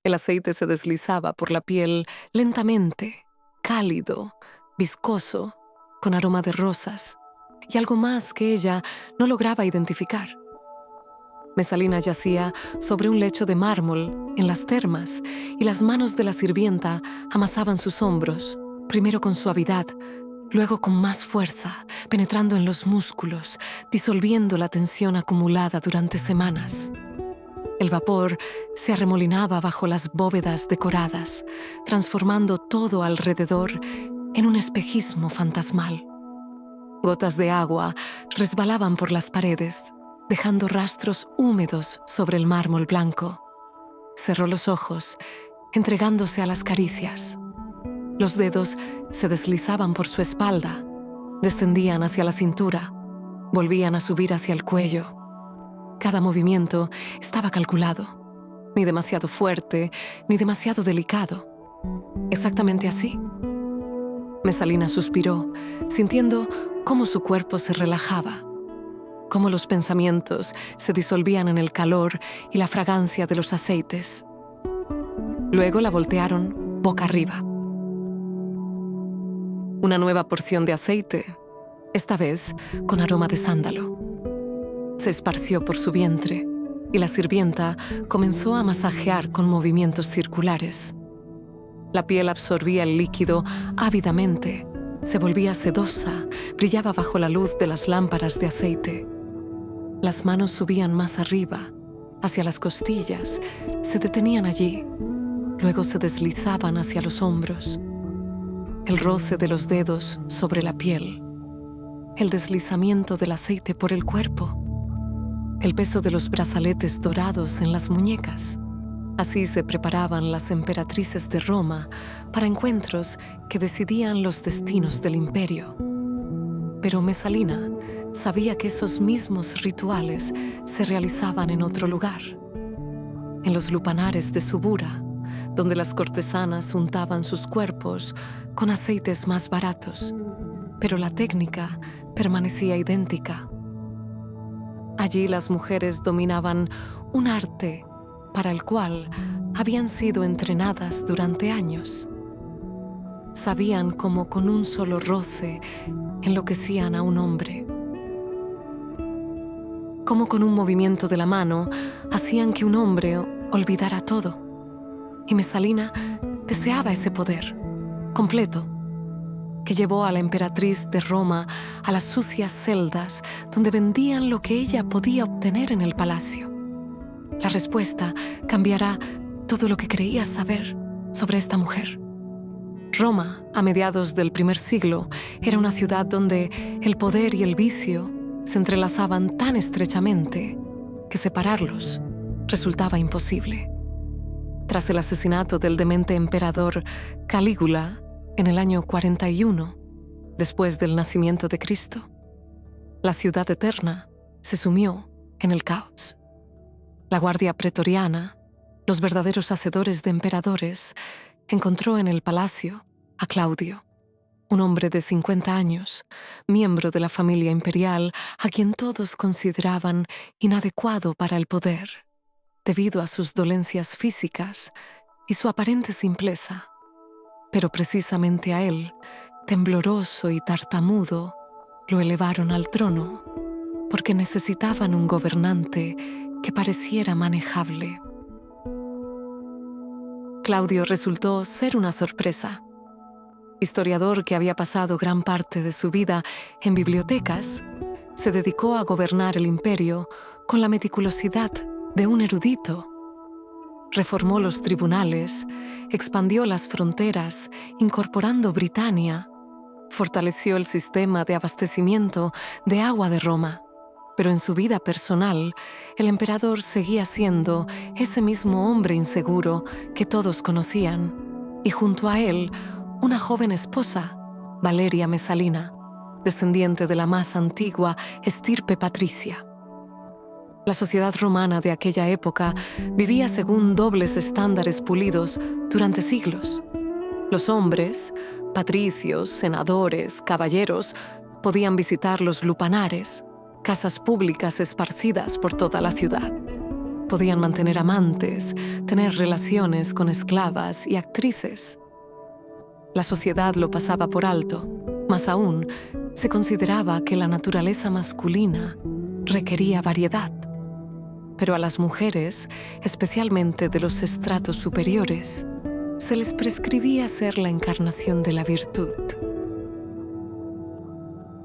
El aceite se deslizaba por la piel lentamente, cálido, viscoso, con aroma de rosas y algo más que ella no lograba identificar. Mesalina yacía sobre un lecho de mármol en las termas y las manos de la sirvienta amasaban sus hombros, primero con suavidad, luego con más fuerza, penetrando en los músculos, disolviendo la tensión acumulada durante semanas. El vapor se arremolinaba bajo las bóvedas decoradas, transformando todo alrededor en un espejismo fantasmal. Gotas de agua resbalaban por las paredes, dejando rastros húmedos sobre el mármol blanco. Cerró los ojos, entregándose a las caricias. Los dedos se deslizaban por su espalda, descendían hacia la cintura, volvían a subir hacia el cuello. Cada movimiento estaba calculado, ni demasiado fuerte, ni demasiado delicado. Exactamente así. Mesalina suspiró, sintiendo cómo su cuerpo se relajaba, cómo los pensamientos se disolvían en el calor y la fragancia de los aceites. Luego la voltearon boca arriba. Una nueva porción de aceite, esta vez con aroma de sándalo. Se esparció por su vientre y la sirvienta comenzó a masajear con movimientos circulares. La piel absorbía el líquido ávidamente, se volvía sedosa, brillaba bajo la luz de las lámparas de aceite. Las manos subían más arriba, hacia las costillas, se detenían allí, luego se deslizaban hacia los hombros. El roce de los dedos sobre la piel, el deslizamiento del aceite por el cuerpo, el peso de los brazaletes dorados en las muñecas. Así se preparaban las emperatrices de Roma para encuentros que decidían los destinos del imperio. Pero Mesalina sabía que esos mismos rituales se realizaban en otro lugar, en los lupanares de Subura, donde las cortesanas untaban sus cuerpos con aceites más baratos, pero la técnica permanecía idéntica. Allí las mujeres dominaban un arte para el cual habían sido entrenadas durante años. Sabían cómo con un solo roce enloquecían a un hombre. Cómo con un movimiento de la mano hacían que un hombre olvidara todo. Y Mesalina deseaba ese poder, completo, que llevó a la emperatriz de Roma a las sucias celdas donde vendían lo que ella podía obtener en el palacio. La respuesta cambiará todo lo que creías saber sobre esta mujer. Roma, a mediados del primer siglo, era una ciudad donde el poder y el vicio se entrelazaban tan estrechamente que separarlos resultaba imposible. Tras el asesinato del demente emperador Calígula en el año 41, después del nacimiento de Cristo, la ciudad eterna se sumió en el caos. La guardia pretoriana, los verdaderos hacedores de emperadores, encontró en el palacio a Claudio, un hombre de 50 años, miembro de la familia imperial, a quien todos consideraban inadecuado para el poder, debido a sus dolencias físicas y su aparente simpleza. Pero precisamente a él, tembloroso y tartamudo, lo elevaron al trono, porque necesitaban un gobernante que pareciera manejable. Claudio resultó ser una sorpresa. Historiador que había pasado gran parte de su vida en bibliotecas, se dedicó a gobernar el imperio con la meticulosidad de un erudito. Reformó los tribunales, expandió las fronteras, incorporando Britania, fortaleció el sistema de abastecimiento de agua de Roma. Pero en su vida personal, el emperador seguía siendo ese mismo hombre inseguro que todos conocían, y junto a él, una joven esposa, Valeria Mesalina, descendiente de la más antigua estirpe patricia. La sociedad romana de aquella época vivía según dobles estándares pulidos durante siglos. Los hombres, patricios, senadores, caballeros, podían visitar los lupanares, casas públicas esparcidas por toda la ciudad. Podían mantener amantes, tener relaciones con esclavas y actrices. La sociedad lo pasaba por alto. Más aún, se consideraba que la naturaleza masculina requería variedad. Pero a las mujeres, especialmente de los estratos superiores, se les prescribía ser la encarnación de la virtud.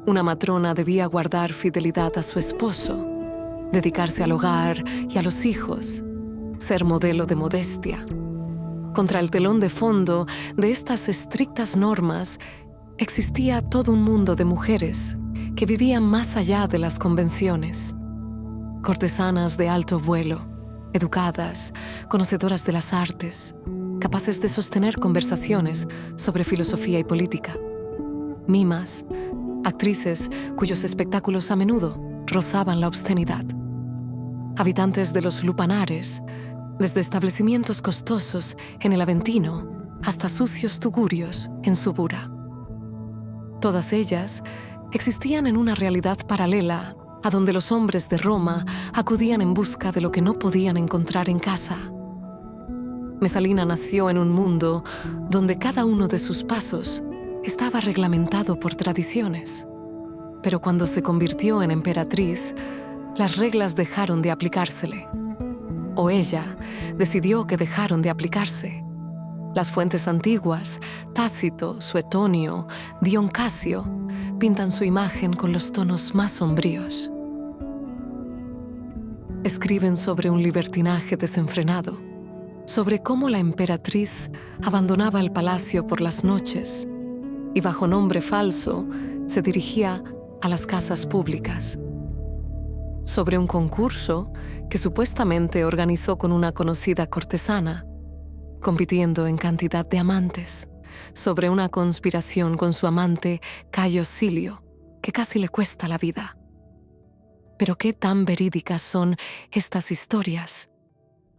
Una matrona debía guardar fidelidad a su esposo, dedicarse al hogar y a los hijos, ser modelo de modestia. Contra el telón de fondo de estas estrictas normas existía todo un mundo de mujeres que vivían más allá de las convenciones. Cortesanas de alto vuelo, educadas, conocedoras de las artes, capaces de sostener conversaciones sobre filosofía y política. Mimas, actrices cuyos espectáculos a menudo rozaban la obscenidad. Habitantes de los lupanares, desde establecimientos costosos en el Aventino hasta sucios tugurios en Subura. Todas ellas existían en una realidad paralela a donde los hombres de Roma acudían en busca de lo que no podían encontrar en casa. Mesalina nació en un mundo donde cada uno de sus pasos estaba reglamentado por tradiciones. Pero cuando se convirtió en emperatriz, las reglas dejaron de aplicársele. O ella decidió que dejaron de aplicarse. Las fuentes antiguas, Tácito, Suetonio, Dion Casio, pintan su imagen con los tonos más sombríos. Escriben sobre un libertinaje desenfrenado, sobre cómo la emperatriz abandonaba el palacio por las noches y bajo nombre falso se dirigía a las casas públicas. Sobre un concurso que supuestamente organizó con una conocida cortesana, compitiendo en cantidad de amantes, sobre una conspiración con su amante Cayo Silio, que casi le cuesta la vida. Pero qué tan verídicas son estas historias.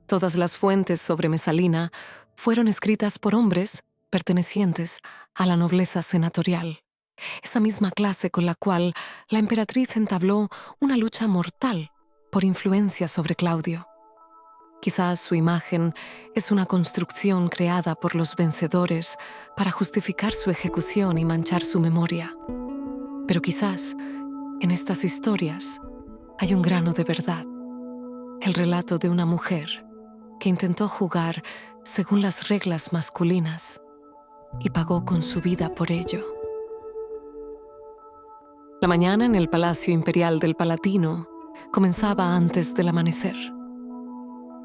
Todas las fuentes sobre Mesalina fueron escritas por hombres pertenecientes a la nobleza senatorial, esa misma clase con la cual la emperatriz entabló una lucha mortal por influencia sobre Claudio. Quizás su imagen es una construcción creada por los vencedores para justificar su ejecución y manchar su memoria. Pero quizás en estas historias hay un grano de verdad, el relato de una mujer que intentó jugar según las reglas masculinas y pagó con su vida por ello. La mañana en el Palacio Imperial del Palatino comenzaba antes del amanecer.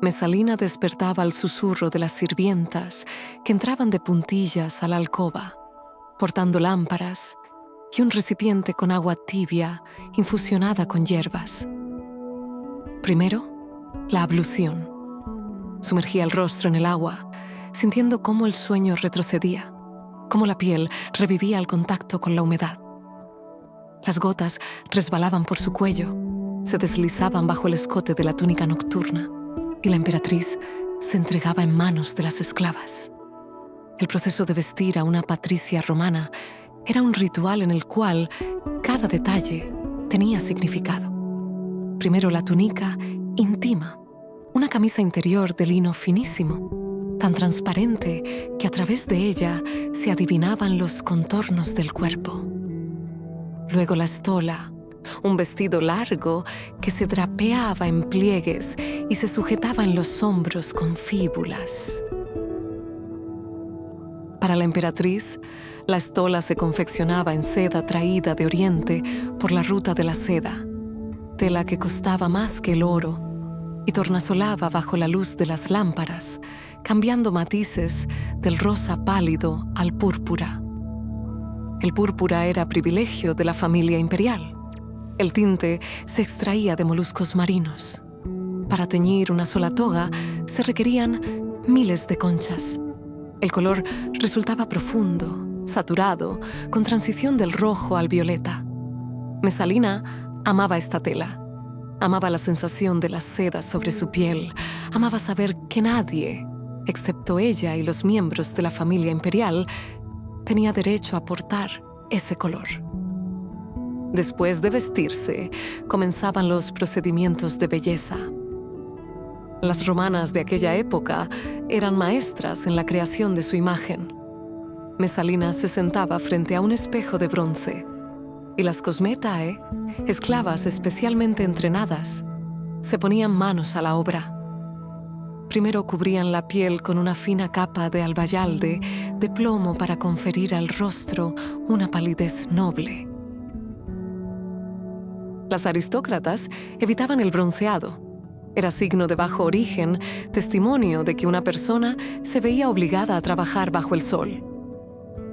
Mesalina despertaba al susurro de las sirvientas que entraban de puntillas a la alcoba, portando lámparas y un recipiente con agua tibia infusionada con hierbas. Primero, la ablución. Sumergía el rostro en el agua, sintiendo cómo el sueño retrocedía, cómo la piel revivía al contacto con la humedad. Las gotas resbalaban por su cuello, se deslizaban bajo el escote de la túnica nocturna, y la emperatriz se entregaba en manos de las esclavas. El proceso de vestir a una patricia romana era un ritual en el cual cada detalle tenía significado. Primero la túnica íntima, una camisa interior de lino finísimo, tan transparente que a través de ella se adivinaban los contornos del cuerpo. Luego la stola, un vestido largo que se drapeaba en pliegues y se sujetaba en los hombros con fíbulas. Para la emperatriz, la stola se confeccionaba en seda traída de Oriente por la ruta de la seda, tela que costaba más que el oro y tornasolaba bajo la luz de las lámparas, cambiando matices del rosa pálido al púrpura. El púrpura era privilegio de la familia imperial. El tinte se extraía de moluscos marinos. Para teñir una sola toga se requerían miles de conchas. El color resultaba profundo, saturado, con transición del rojo al violeta. Mesalina amaba esta tela. Amaba la sensación de la seda sobre su piel. Amaba saber que nadie, excepto ella y los miembros de la familia imperial, tenía derecho a portar ese color. Después de vestirse, comenzaban los procedimientos de belleza. Las romanas de aquella época eran maestras en la creación de su imagen. Mesalina se sentaba frente a un espejo de bronce y las cosmetae, esclavas especialmente entrenadas, se ponían manos a la obra. Primero cubrían la piel con una fina capa de albayalde de plomo para conferir al rostro una palidez noble. Las aristócratas evitaban el bronceado. Era signo de bajo origen, testimonio de que una persona se veía obligada a trabajar bajo el sol.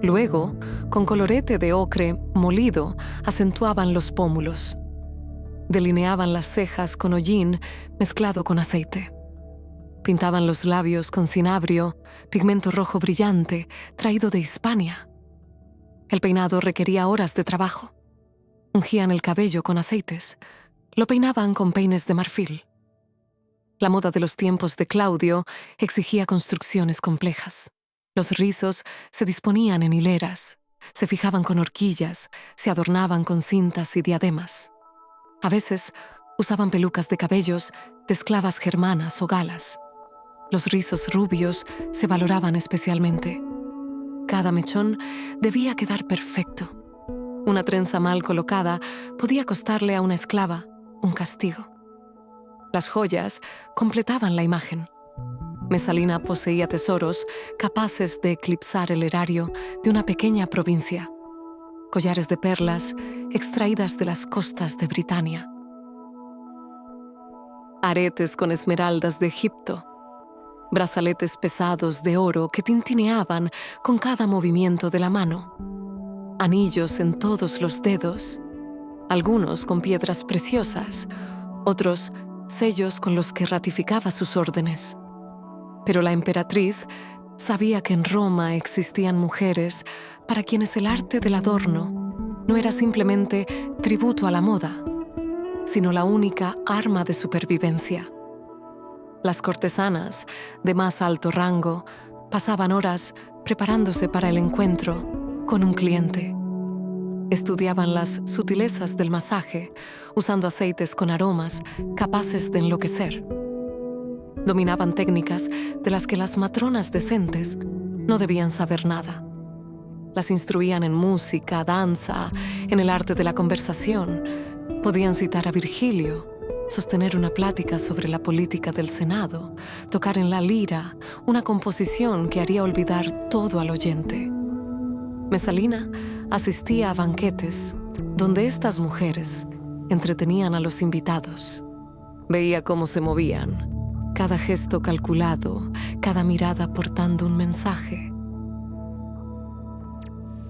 Luego, con colorete de ocre molido, acentuaban los pómulos. Delineaban las cejas con hollín mezclado con aceite. Pintaban los labios con cinabrio, pigmento rojo brillante, traído de Hispania. El peinado requería horas de trabajo. Ungían el cabello con aceites. Lo peinaban con peines de marfil. La moda de los tiempos de Claudio exigía construcciones complejas. Los rizos se disponían en hileras, se fijaban con horquillas, se adornaban con cintas y diademas. A veces usaban pelucas de cabellos de esclavas germanas o galas. Los rizos rubios se valoraban especialmente. Cada mechón debía quedar perfecto. Una trenza mal colocada podía costarle a una esclava un castigo. Las joyas completaban la imagen. Mesalina poseía tesoros capaces de eclipsar el erario de una pequeña provincia. Collares de perlas extraídas de las costas de Britania. Aretes con esmeraldas de Egipto. Brazaletes pesados de oro que tintineaban con cada movimiento de la mano. Anillos en todos los dedos, algunos con piedras preciosas, otros sellos con los que ratificaba sus órdenes. Pero la emperatriz sabía que en Roma existían mujeres para quienes el arte del adorno no era simplemente tributo a la moda, sino la única arma de supervivencia. Las cortesanas, de más alto rango, pasaban horas preparándose para el encuentro con un cliente. Estudiaban las sutilezas del masaje, usando aceites con aromas capaces de enloquecer. Dominaban técnicas de las que las matronas decentes no debían saber nada. Las instruían en música, danza, en el arte de la conversación. Podían citar a Virgilio, sostener una plática sobre la política del Senado, tocar en la lira una composición que haría olvidar todo al oyente. Mesalina asistía a banquetes donde estas mujeres entretenían a los invitados. Veía cómo se movían, cada gesto calculado, cada mirada portando un mensaje.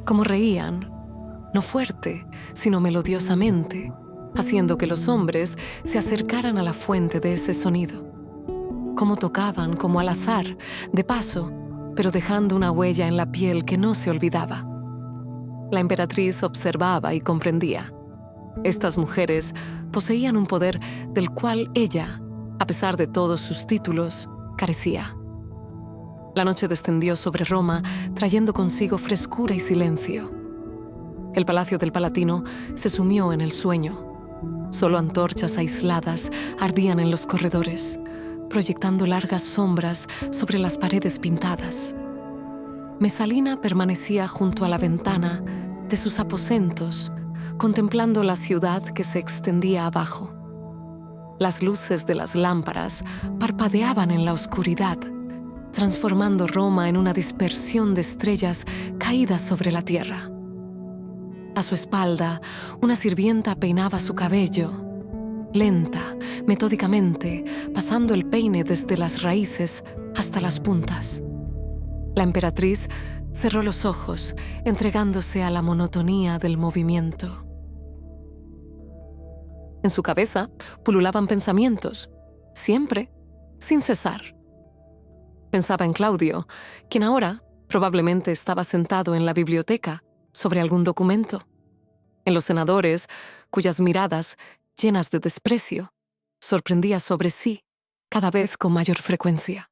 Cómo reían, no fuerte, sino melodiosamente, haciendo que los hombres se acercaran a la fuente de ese sonido. Cómo tocaban, como al azar, de paso, pero dejando una huella en la piel que no se olvidaba. La emperatriz observaba y comprendía. Estas mujeres poseían un poder del cual ella, a pesar de todos sus títulos, carecía. La noche descendió sobre Roma, trayendo consigo frescura y silencio. El Palacio del Palatino se sumió en el sueño. Solo antorchas aisladas ardían en los corredores, proyectando largas sombras sobre las paredes pintadas. Mesalina permanecía junto a la ventana de sus aposentos, contemplando la ciudad que se extendía abajo. Las luces de las lámparas parpadeaban en la oscuridad, transformando Roma en una dispersión de estrellas caídas sobre la tierra. A su espalda, una sirvienta peinaba su cabello, lenta, metódicamente, pasando el peine desde las raíces hasta las puntas. La emperatriz cerró los ojos, entregándose a la monotonía del movimiento. En su cabeza pululaban pensamientos, siempre, sin cesar. Pensaba en Claudio, quien ahora probablemente estaba sentado en la biblioteca sobre algún documento. En los senadores, cuyas miradas, llenas de desprecio, sorprendía sobre sí cada vez con mayor frecuencia.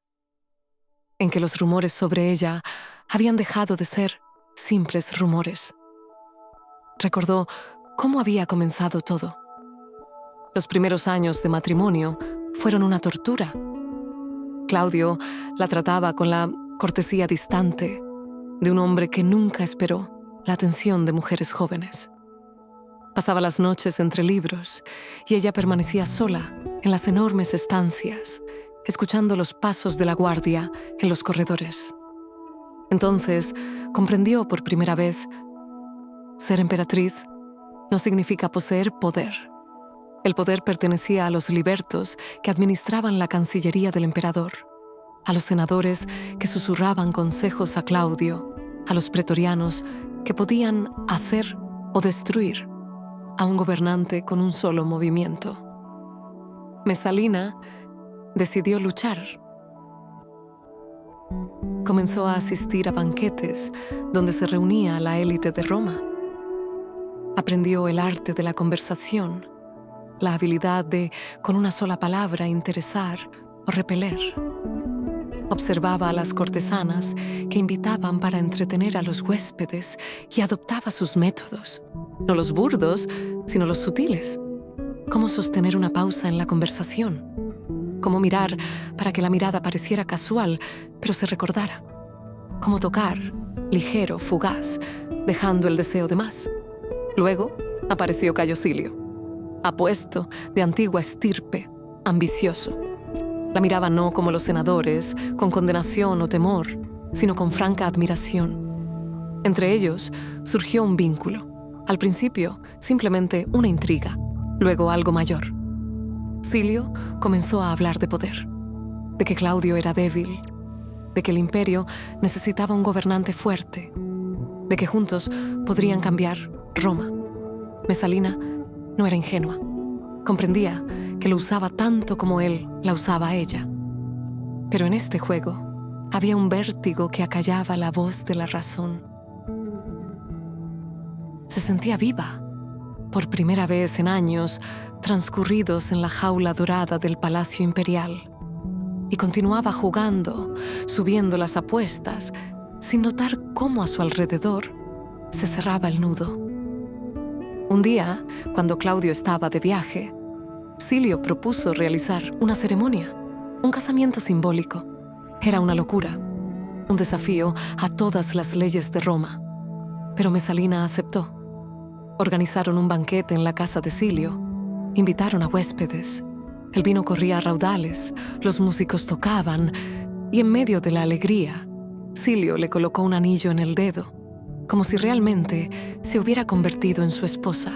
En que los rumores sobre ella habían dejado de ser simples rumores. Recordó cómo había comenzado todo. Los primeros años de matrimonio fueron una tortura. Claudio la trataba con la cortesía distante de un hombre que nunca esperó la atención de mujeres jóvenes. Pasaba las noches entre libros y ella permanecía sola en las enormes estancias, escuchando los pasos de la guardia en los corredores. Entonces comprendió por primera vez: ser emperatriz no significa poseer poder. El poder pertenecía a los libertos que administraban la cancillería del emperador, a los senadores que susurraban consejos a Claudio, a los pretorianos que podían hacer o destruir a un gobernante con un solo movimiento. Mesalina decidió luchar. Comenzó a asistir a banquetes donde se reunía la élite de Roma. Aprendió el arte de la conversación, la habilidad de, con una sola palabra, interesar o repeler. Observaba a las cortesanas que invitaban para entretener a los huéspedes y adoptaba sus métodos, no los burdos, sino los sutiles. Cómo sostener una pausa en la conversación, cómo mirar para que la mirada pareciera casual, pero se recordara, cómo tocar, ligero, fugaz, dejando el deseo de más. Luego apareció Cayo Silio, apuesto, de antigua estirpe, ambicioso. La miraba no como los senadores, con condenación o temor, sino con franca admiración. Entre ellos surgió un vínculo. Al principio, simplemente una intriga, luego algo mayor. Silio comenzó a hablar de poder, de que Claudio era débil, de que el imperio necesitaba un gobernante fuerte, de que juntos podrían cambiar Roma. Mesalina no era ingenua. Comprendía que lo usaba tanto como él la usaba a ella. Pero en este juego había un vértigo que acallaba la voz de la razón. Se sentía viva, por primera vez en años transcurridos en la jaula dorada del Palacio Imperial, y continuaba jugando, subiendo las apuestas, sin notar cómo a su alrededor se cerraba el nudo. Un día, cuando Claudio estaba de viaje, Silio propuso realizar una ceremonia, un casamiento simbólico. Era una locura, un desafío a todas las leyes de Roma. Pero Mesalina aceptó. Organizaron un banquete en la casa de Silio, invitaron a huéspedes. El vino corría a raudales, los músicos tocaban, y en medio de la alegría, Silio le colocó un anillo en el dedo, como si realmente se hubiera convertido en su esposa.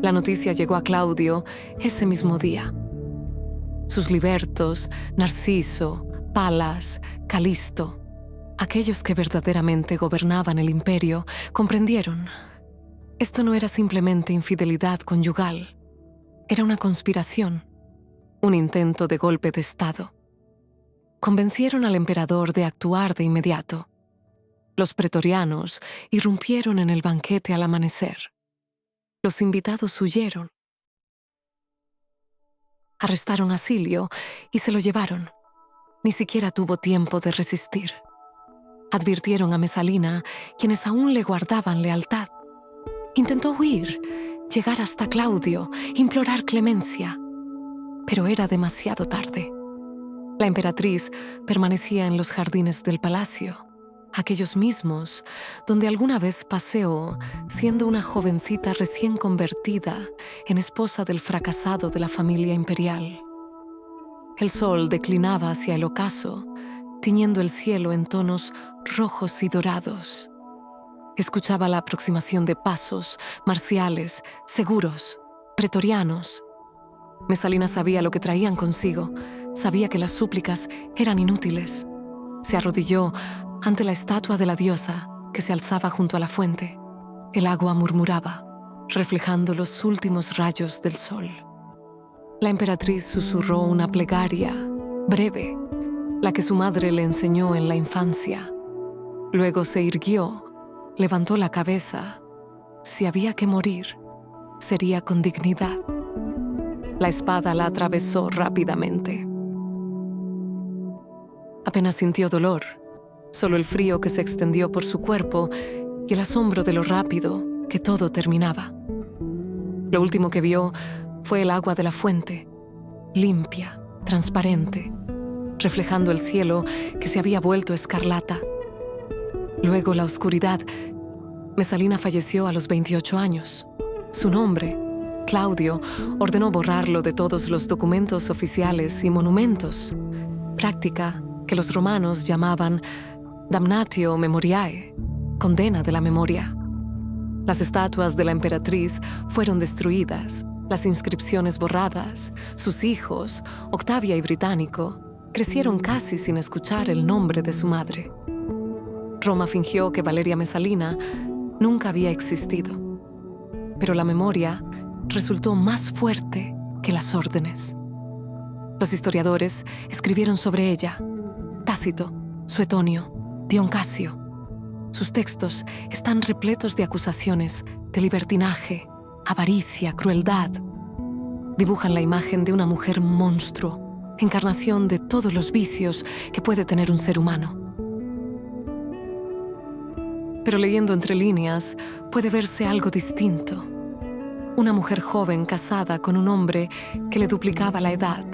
La noticia llegó a Claudio ese mismo día. Sus libertos, Narciso, Palas, Calisto, aquellos que verdaderamente gobernaban el imperio, comprendieron. Esto no era simplemente infidelidad conyugal, era una conspiración, un intento de golpe de Estado. Convencieron al emperador de actuar de inmediato. Los pretorianos irrumpieron en el banquete al amanecer. Los invitados huyeron. Arrestaron a Silio y se lo llevaron. Ni siquiera tuvo tiempo de resistir. Advirtieron a Mesalina, quienes aún le guardaban lealtad. Intentó huir, llegar hasta Claudio, implorar clemencia, pero era demasiado tarde. La emperatriz permanecía en los jardines del palacio, aquellos mismos donde alguna vez paseó siendo una jovencita recién convertida en esposa del fracasado de la familia imperial. El sol declinaba hacia el ocaso, tiñendo el cielo en tonos rojos y dorados. Escuchaba la aproximación de pasos, marciales, seguros, pretorianos. Mesalina sabía lo que traían consigo, sabía que las súplicas eran inútiles. Se arrodilló ante la estatua de la diosa que se alzaba junto a la fuente. El agua murmuraba, reflejando los últimos rayos del sol. La emperatriz susurró una plegaria, breve, la que su madre le enseñó en la infancia. Luego se irguió, levantó la cabeza. Si había que morir, sería con dignidad. La espada la atravesó rápidamente. Apenas sintió dolor, solo el frío que se extendió por su cuerpo y el asombro de lo rápido que todo terminaba. Lo último que vio fue el agua de la fuente, limpia, transparente. reflejando el cielo que se había vuelto escarlata. Luego la oscuridad. Mesalina falleció a los 28 años. Su nombre, Claudio, ordenó borrarlo de todos los documentos oficiales y monumentos, práctica que los romanos llamaban damnatio memoriae, condena de la memoria. Las estatuas de la emperatriz fueron destruidas, las inscripciones borradas. Sus hijos, Octavia y Británico, crecieron casi sin escuchar el nombre de su madre. Roma fingió que Valeria Mesalina nunca había existido, pero la memoria resultó más fuerte que las órdenes. Los historiadores escribieron sobre ella: Tácito, Suetonio, Dion Casio. Sus textos están repletos de acusaciones de libertinaje, avaricia, crueldad. Dibujan la imagen de una mujer monstruo, encarnación de todos los vicios que puede tener un ser humano. Pero leyendo entre líneas puede verse algo distinto. Una mujer joven casada con un hombre que le duplicaba la edad.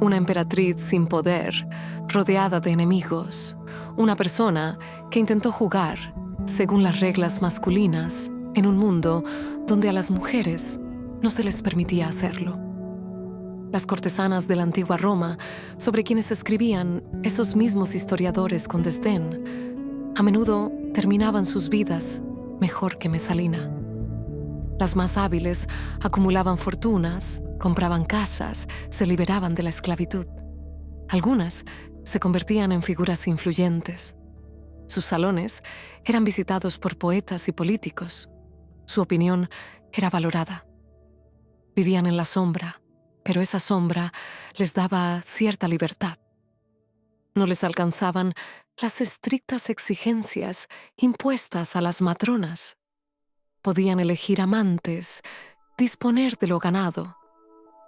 Una emperatriz sin poder, rodeada de enemigos. Una persona que intentó jugar, según las reglas masculinas, en un mundo donde a las mujeres no se les permitía hacerlo. Las cortesanas de la antigua Roma, sobre quienes escribían esos mismos historiadores con desdén, a menudo terminaban sus vidas mejor que Mesalina. Las más hábiles acumulaban fortunas, compraban casas, se liberaban de la esclavitud. Algunas se convertían en figuras influyentes. Sus salones eran visitados por poetas y políticos. Su opinión era valorada. Vivían en la sombra, pero esa sombra les daba cierta libertad. No les alcanzaban las estrictas exigencias impuestas a las matronas. Podían elegir amantes, disponer de lo ganado,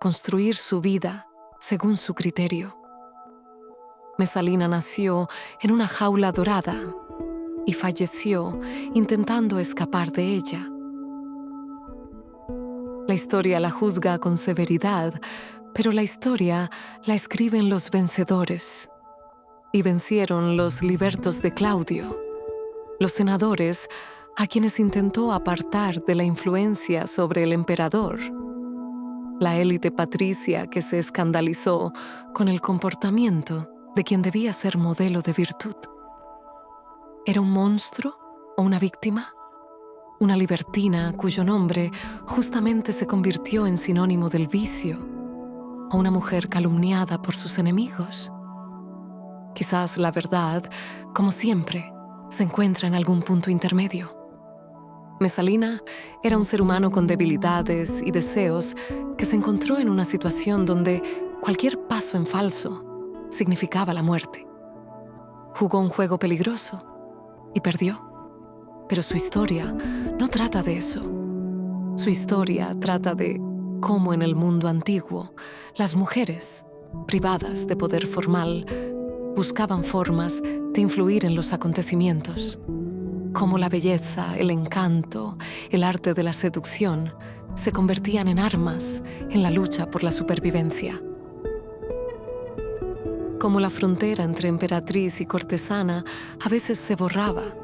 construir su vida según su criterio. Mesalina nació en una jaula dorada y falleció intentando escapar de ella. La historia la juzga con severidad, pero la historia la escriben los vencedores. Y vencieron los libertos de Claudio, los senadores a quienes intentó apartar de la influencia sobre el emperador, la élite patricia que se escandalizó con el comportamiento de quien debía ser modelo de virtud. ¿Era un monstruo o una víctima? Una libertina cuyo nombre justamente se convirtió en sinónimo del vicio, o una mujer calumniada por sus enemigos. Quizás la verdad, como siempre, se encuentra en algún punto intermedio. Mesalina era un ser humano con debilidades y deseos que se encontró en una situación donde cualquier paso en falso significaba la muerte. Jugó un juego peligroso y perdió. Pero su historia no trata de eso. Su historia trata de cómo en el mundo antiguo las mujeres, privadas de poder formal, buscaban formas de influir en los acontecimientos. Cómo la belleza, el encanto, el arte de la seducción se convertían en armas en la lucha por la supervivencia. Cómo la frontera entre emperatriz y cortesana a veces se borraba,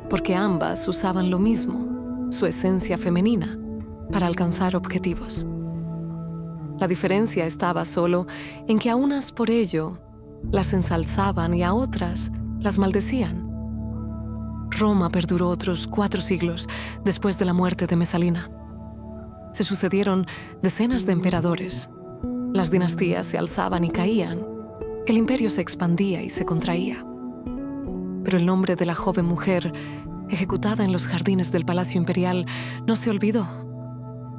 porque ambas usaban lo mismo, su esencia femenina, para alcanzar objetivos. La diferencia estaba solo en que a unas por ello las ensalzaban y a otras las maldecían. Roma perduró otros 4 siglos después de la muerte de Mesalina. Se sucedieron decenas de emperadores. Las dinastías se alzaban y caían. El imperio se expandía y se contraía. Pero el nombre de la joven mujer, ejecutada en los jardines del Palacio Imperial, no se olvidó.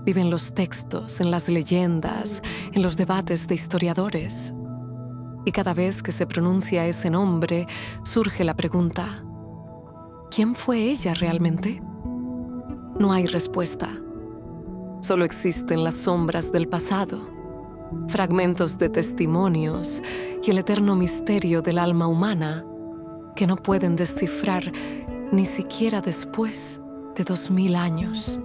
Vive en los textos, en las leyendas, en los debates de historiadores. Y cada vez que se pronuncia ese nombre, surge la pregunta: ¿quién fue ella realmente? No hay respuesta. Solo existen las sombras del pasado, fragmentos de testimonios y el eterno misterio del alma humana que no pueden descifrar ni siquiera después de 2000 años.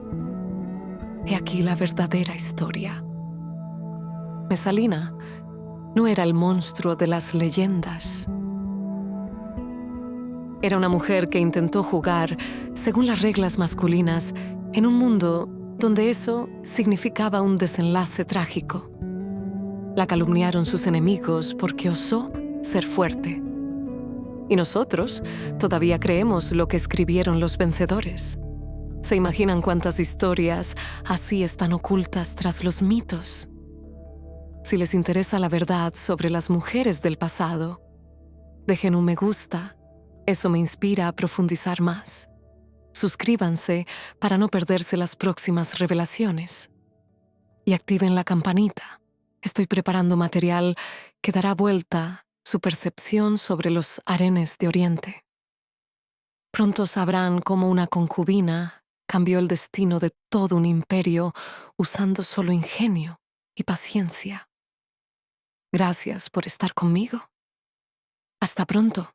He aquí la verdadera historia. Mesalina no era el monstruo de las leyendas. Era una mujer que intentó jugar según las reglas masculinas en un mundo donde eso significaba un desenlace trágico. La calumniaron sus enemigos porque osó ser fuerte. Y nosotros todavía creemos lo que escribieron los vencedores. ¿Se imaginan cuántas historias así están ocultas tras los mitos? Si les interesa la verdad sobre las mujeres del pasado, dejen un me gusta. Eso me inspira a profundizar más. Suscríbanse para no perderse las próximas revelaciones. Y activen la campanita. Estoy preparando material que dará vuelta su percepción sobre los harenes de Oriente. Pronto sabrán cómo una concubina cambió el destino de todo un imperio usando solo ingenio y paciencia. Gracias por estar conmigo. Hasta pronto.